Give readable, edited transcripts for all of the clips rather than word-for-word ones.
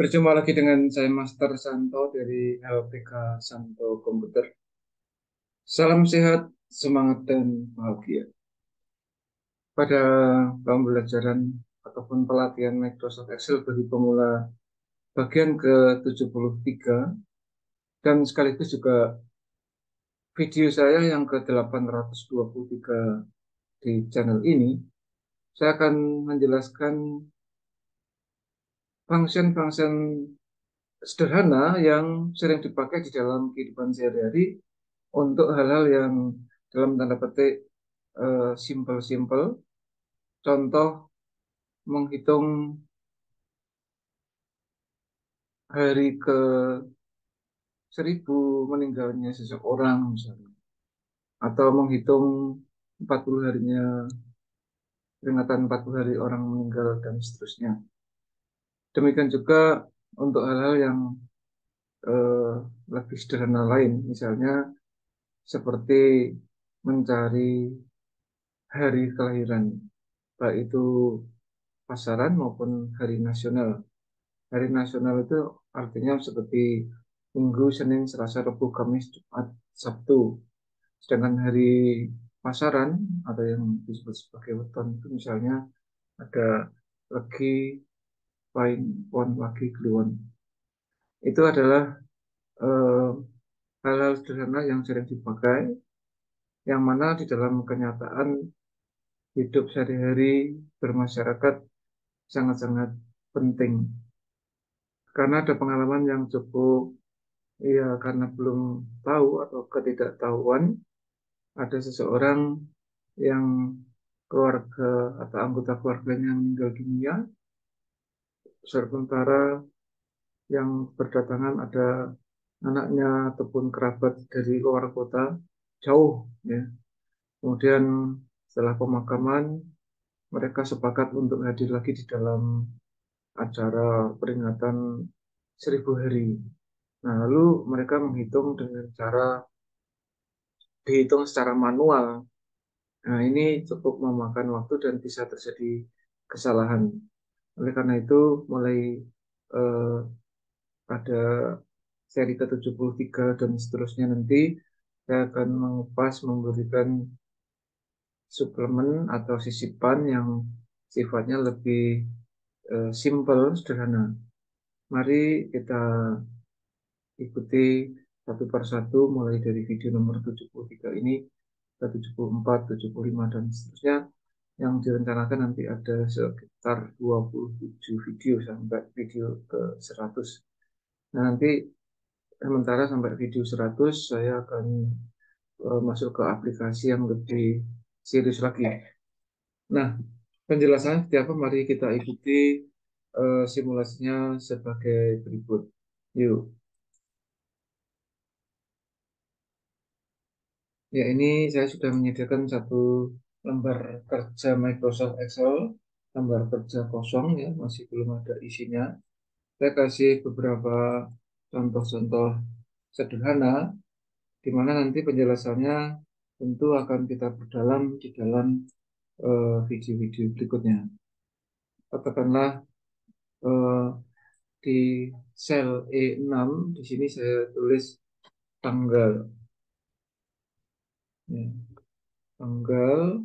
Berjumpa lagi dengan saya Master Santo dari LPK Santo Komputer. Salam sehat, semangat dan bahagia. Pada pembelajaran ataupun pelatihan Microsoft Excel bagi pemula bagian ke-73 dan sekaligus juga video saya yang ke-823 di channel ini, saya akan menjelaskan function-function sederhana yang sering dipakai di dalam kehidupan sehari-hari untuk hal-hal yang dalam tanda petik simple-simple. Contoh menghitung hari ke 1000 meninggalnya seseorang misalnya, atau menghitung 40 harinya peringatan 40 hari orang meninggal dan seterusnya. Demikian juga untuk hal-hal yang eh, lebih sederhana lain, misalnya seperti mencari hari kelahiran, baik itu pasaran maupun hari nasional. Hari nasional itu artinya seperti Minggu, Senin, Selasa, Rabu, Kamis, Jumat, Sabtu. Sedangkan hari pasaran atau yang disebut sebagai weton itu misalnya ada Legi, Paing, Pon, Wage, Kliwon. Itu adalah eh, hal-hal sederhana yang sering dipakai, yang mana di dalam kenyataan hidup sehari-hari bermasyarakat sangat-sangat penting. Karena ada pengalaman yang cukup, ya, karena belum tahu atau ketidaktahuan, ada seseorang yang keluarga atau anggota keluarganya meninggal dunia, sementara yang berdatangan ada anaknya ataupun kerabat dari luar kota jauh, ya. Kemudian setelah pemakaman mereka sepakat untuk hadir lagi di dalam acara peringatan 1000 hari. Nah, lalu mereka menghitung dengan cara dihitung secara manual. Nah, ini cukup memakan waktu dan bisa terjadi kesalahan. Oleh karena itu, mulai eh, pada seri ke-73 dan seterusnya nanti, saya akan mengupas, memberikan suplemen atau sisipan yang sifatnya lebih simple, sederhana. Mari kita ikuti satu persatu, mulai dari video nomor 73 ini ke 74, 75, dan seterusnya, yang direncanakan nanti ada sekitar 27 video sampai video ke 100. Nah, nanti sementara sampai video 100 saya akan masuk ke aplikasi yang lebih serius lagi. Nah, penjelasannya seperti apa? Mari kita ikuti simulasinya sebagai berikut. Yuk. Ya, ini saya sudah menyediakan satu lembar kerja Microsoft Excel, lembar kerja kosong, ya, masih belum ada isinya. Saya kasih beberapa contoh-contoh sederhana, di mana nanti penjelasannya tentu akan kita perdalam di dalam video-video berikutnya. Katakanlah eh, di sel E6, di sini saya tulis tanggal, ya, tanggal.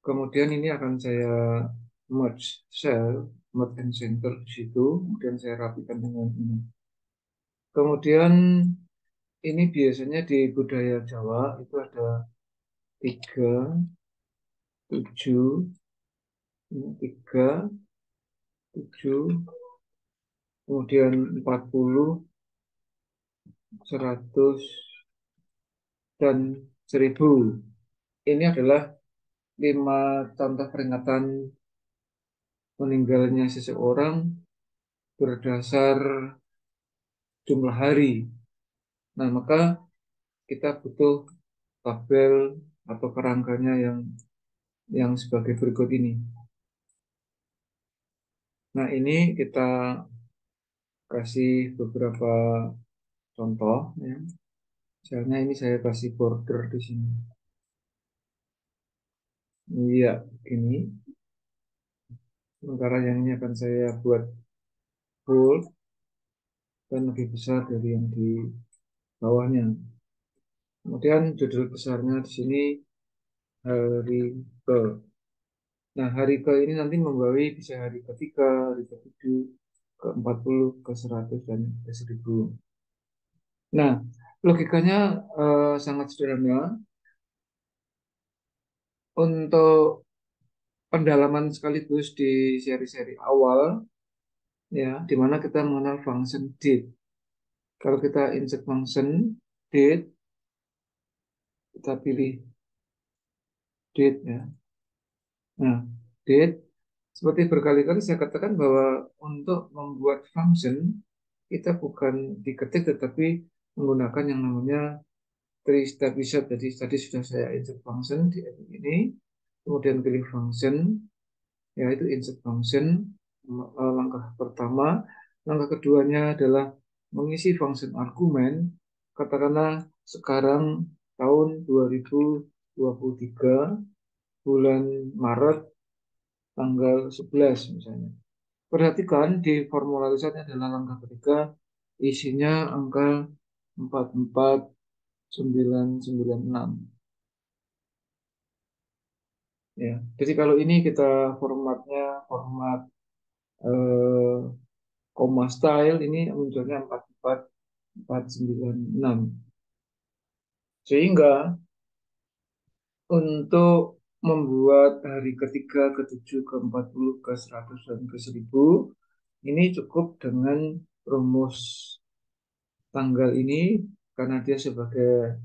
Kemudian ini akan saya merge cell, merge and center di situ, kemudian saya rapikan dengan ini. Kemudian ini biasanya di budaya Jawa itu ada 3, 7, ini 3, 7, kemudian 40, 100, dan 1000. Ini adalah 5 contoh peringatan meninggalnya seseorang berdasar jumlah hari. Nah, maka kita butuh tabel atau kerangkanya yang sebagai berikut ini. Nah, ini kita kasih beberapa contoh, ya. Misalnya ini saya kasih border di sini. Iya, ini. Sementara yang ini akan saya buat bold dan lebih besar dari yang di bawahnya. Kemudian judul besarnya di sini hari ke. Nah, hari ke ini nanti membawahi bisa hari ketiga, hari ke-7, ke-40, ke-100, dan ke-1000. Nah, logikanya sangat sederhana. Untuk pendalaman sekaligus di seri-seri awal, ya, di mana kita mengenal function date. Kalau kita insert function date, kita pilih date, ya. Nah, date, seperti berkali-kali saya katakan bahwa untuk membuat function, kita bukan diketik tetapi menggunakan yang namanya three step reset. Jadi tadi sudah saya insert function di ini, kemudian pilih function, yaitu insert function. Langkah pertama. Langkah keduanya adalah mengisi function argumen. Katakanlah sekarang tahun 2023, bulan Maret, tanggal 11 misalnya. Perhatikan di formularisasi adalah langkah ketiga, isinya angka 44996. Ya. Jadi kalau ini kita formatnya format eh, koma style, ini munculnya 44496. Sehingga untuk membuat hari ketiga, ke-7, ke-40, ke-100, dan ke-1000, ini cukup dengan rumus tanggal ini, karena dia sebagai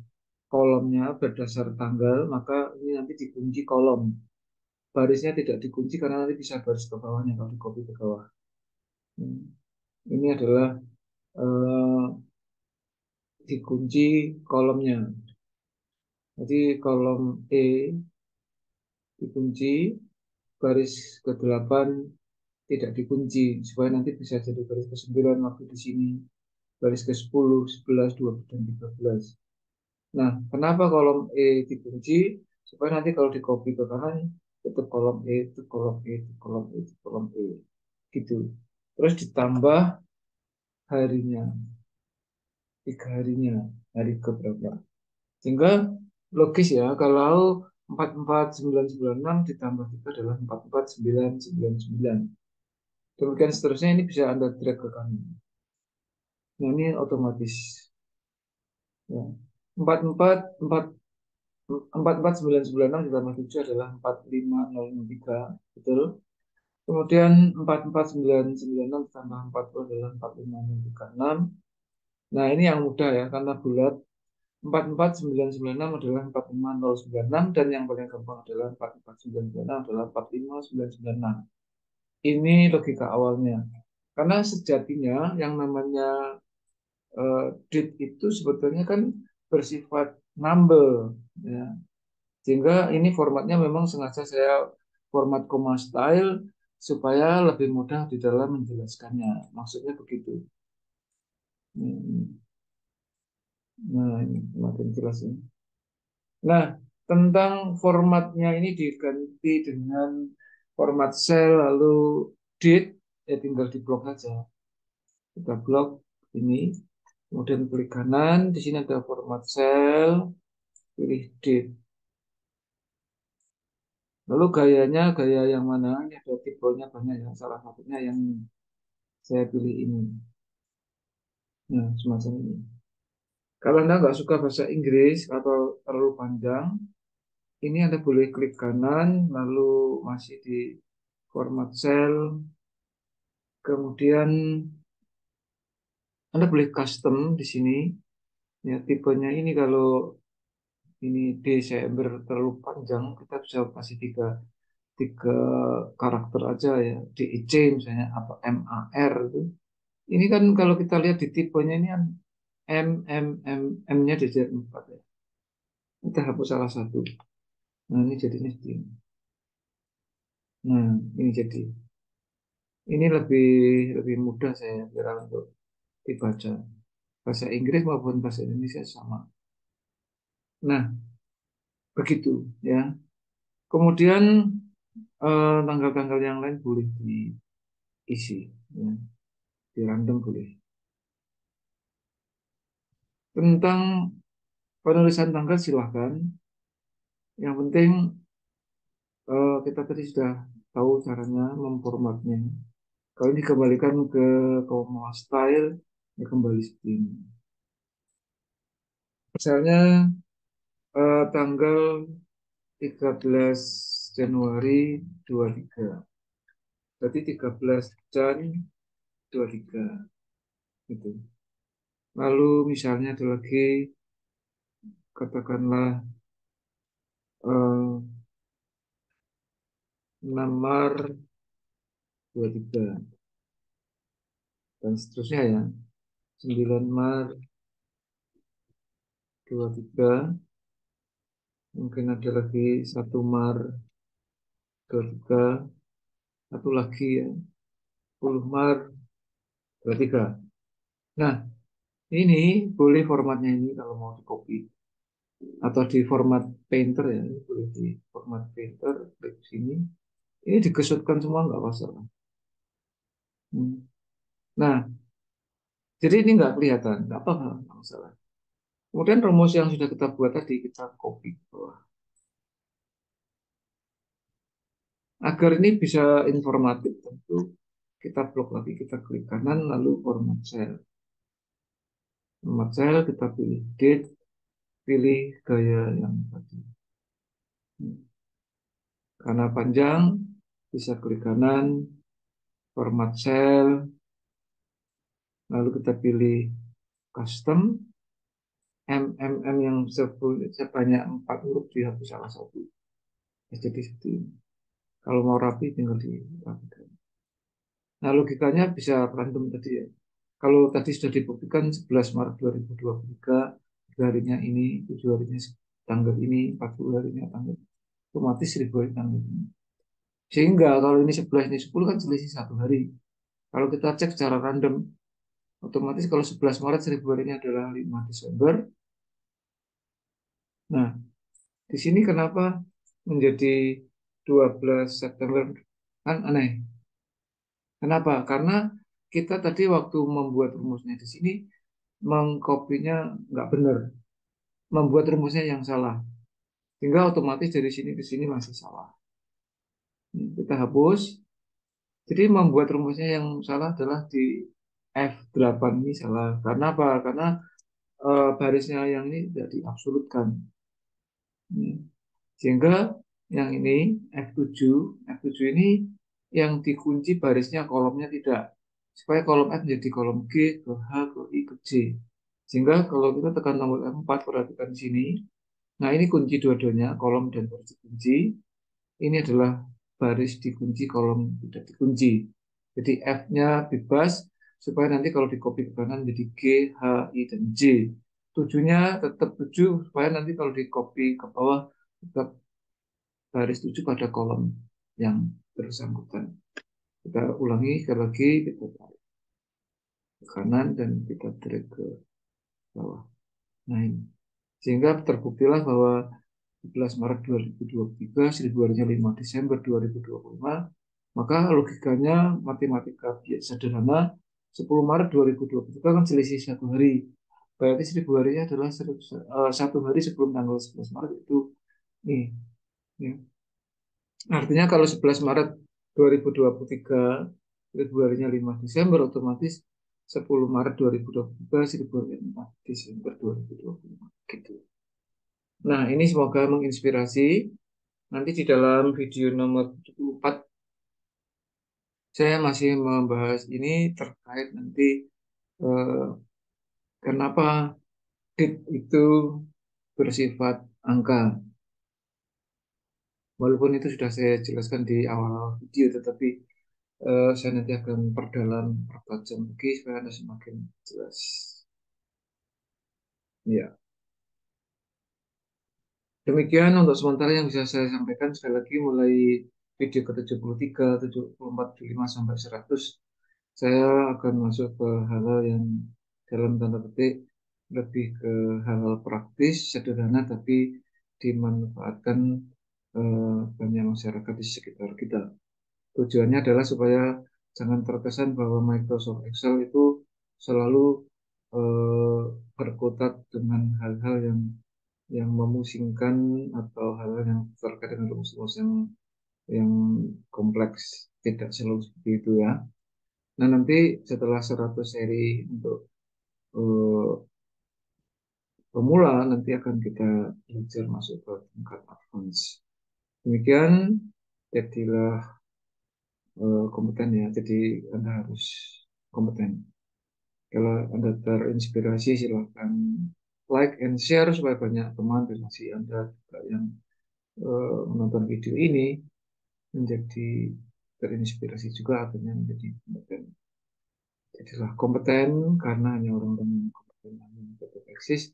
kolomnya berdasar tanggal, maka ini nanti dikunci kolom. Barisnya tidak dikunci karena nanti bisa baris ke bawahnya kalau di copy ke bawah. Hmm. Ini adalah eh, dikunci kolomnya. Jadi kolom E dikunci, baris ke-8 tidak dikunci, supaya nanti bisa jadi baris ke-9 waktu di sini, baris ke-10, 11, 12, dan 13. Nah, kenapa kolom E dikunci? Supaya nanti kalau di copy ke kanan, tetap kolom E, itu kolom E, itu kolom E, itu kolom E. Gitu. Terus ditambah harinya, 3 harinya, hari ke berapa. Sehingga logis ya, kalau 44996 ditambah 3 adalah 44999. Demikian seterusnya, ini bisa Anda drag ke kanan. Nah, ini otomatis. Ya. 44996 ditambah 7 adalah 45003, betul. Kemudian 44996 ditambah 40 adalah 45036. Nah, ini yang mudah ya, karena bulat. 44996 adalah 45096, dan yang paling gampang adalah 44996 adalah 45996. Ini logika awalnya. Karena sejatinya yang namanya date itu sebetulnya kan bersifat number, ya. Sehingga ini formatnya memang sengaja saya format comma style supaya lebih mudah di dalam menjelaskannya. Maksudnya begitu. Nah, ini semakin jelas ini. Nah, tentang formatnya ini diganti dengan format cell lalu date, ya tinggal di blok saja. Kita blok ini, kemudian klik kanan, di sini ada format cell, pilih date. Lalu gayanya, gaya yang mana? Ini ada tipenya banyak ya, salah satunya yang saya pilih ini. Nah, semacam ini. Kalau Anda nggak suka bahasa Inggris atau terlalu panjang, ini Anda boleh klik kanan, lalu masih di format cell, kemudian Anda boleh custom di sini. Ya, tipenya ini kalau ini Desember terlalu panjang, kita bisa kasih tiga karakter aja ya. DEC misalnya, apa MAR itu. Ini kan kalau kita lihat di tipenya ini kan M, M, M, M-nya jadi 4 ya. Kita hapus salah satu. Nah, ini jadinya seperti ini. Nah, ini jadi. Ini lebih mudah saya kira untuk dibaca. Bahasa Inggris maupun bahasa Indonesia sama. Nah, begitu ya. Kemudian Tanggal-tanggal yang lain boleh diisi, ya, di random boleh. Tentang penulisan tanggal silahkan. Yang penting kita tadi sudah tahu caranya memformatnya. Kalau dikembalikan ke kalau mau style, ya kembali seperti ini. Misalnya tanggal 13 Januari 23. Berarti 13 Jan 23 gitu. Lalu misalnya ada lagi katakanlah 6 Maret 23 dan seterusnya ya. 9 Maret 23, mungkin ada lagi 1 Maret 23, satu lagi ya 10 Maret 23. Nah, ini boleh formatnya ini kalau mau di copy atau di format painter ya, ini boleh di format painter, klik sini. Ini digesutkan semua nggak masalah. Nah, jadi ini nggak kelihatan, nggak apa-apa, nggak masalah. Kemudian rumus yang sudah kita buat tadi kita copy ke bawah. Agar ini bisa informatif tentu kita blok lagi, kita klik kanan lalu format cell. Format cell kita pilih date, pilih gaya yang tadi. Karena panjang bisa klik kanan, format cell, lalu kita pilih custom, yang sebanyak 4 huruf dihapus salah satu. Jadi seperti ini. Kalau mau rapi tinggal dirapikan. Nah, logikanya bisa random tadi ya. Kalau tadi sudah dibuktikan 11 Maret 2023, 3 harinya ini, 7 harinya tanggal ini, 40 harinya tanggal, otomatis 1000 hari tanggal ini. Sehingga kalau ini 11, ini 10 kan selisih 1 hari. Kalau kita cek secara random, otomatis kalau 11 Maret 1000 harinya adalah 5 Desember. Nah, di sini kenapa menjadi 12 September? Kan aneh. Kenapa? Karena kita tadi waktu membuat rumusnya di sini mengkopinya nggak benar, membuat rumusnya yang salah, sehingga otomatis dari sini ke sini masih salah. Kita hapus. Jadi membuat rumusnya yang salah adalah di F8 ini salah. Karena apa? Karena barisnya yang ini tidak diabsolutkan. Sehingga yang ini F7, F7 ini yang dikunci barisnya kolomnya tidak. Supaya kolom F menjadi kolom G, ke H, ke I, ke J. Sehingga kalau kita tekan tombol F4, perhatikan di sini. Nah, ini kunci dua-duanya, kolom dan baris dikunci. Ini adalah baris dikunci, kolom tidak dikunci. Jadi F-nya bebas, supaya nanti kalau di copy ke kanan jadi G, H, I, dan J. Tujuhnya tetap 7, supaya nanti kalau di copy ke bawah tetap baris 7 pada kolom yang bersangkutan. Kita ulangi sekali lagi, kita tarik ke kanan dan kita drag ke bawah. Nah ini. Sehingga terbuktilah bahwa 11 Maret 2023, 1000 harinya 5 Desember 2025, maka logikanya matematika sederhana, 10 Maret 2023 kan selisih 1 hari. Berarti 1000 harinya adalah 1 hari sebelum tanggal 11 Maret itu nih. Ya. Artinya kalau 11 Maret 2023, 1000 harinya 5 Desember, otomatis 10 Maret 2023, 1000 harinya 5 Desember 2025. Gitu. Nah, ini semoga menginspirasi. Nanti di dalam video nomor 74 saya masih membahas ini terkait nanti eh, kenapa date itu bersifat angka. Walaupun itu sudah saya jelaskan di awal video, tetapi saya nanti akan perdalam, pertajam lagi supaya Anda semakin jelas. Ya, demikian untuk sementara yang bisa saya sampaikan. Sekali lagi mulai video ke-73, 74, 75 sampai 100, saya akan masuk ke hal-hal yang dalam tanda petik lebih ke hal-hal praktis, sederhana tapi dimanfaatkan banyak masyarakat di sekitar kita. Tujuannya adalah supaya jangan terkesan bahwa Microsoft Excel itu selalu eh, berkutat dengan hal-hal yang memusingkan atau hal-hal yang terkait dengan rumus-rumus yang kompleks. Tidak selalu seperti itu ya. Nah, nanti setelah 100 seri untuk eh, pemula, nanti akan kita belajar masuk ke tingkat advance. Demikian, jadilah kompeten ya. Jadi Anda harus kompeten. Kalau Anda terinspirasi, silakan like and share supaya banyak teman relasi Anda juga yang menonton video ini menjadi terinspirasi juga akhirnya menjadi kompeten. Jadilah kompeten karena hanya orang-orang yang kompeten yang tetap eksis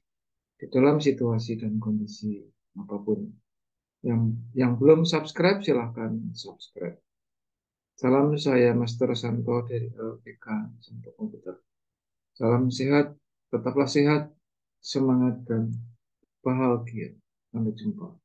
di dalam situasi dan kondisi apapun. Yang yang belum subscribe silahkan subscribe. Salam, saya Master Santo dari LPK Santo Komputer. Salam sehat, tetaplah sehat, semangat dan bahagia. Sampai jumpa.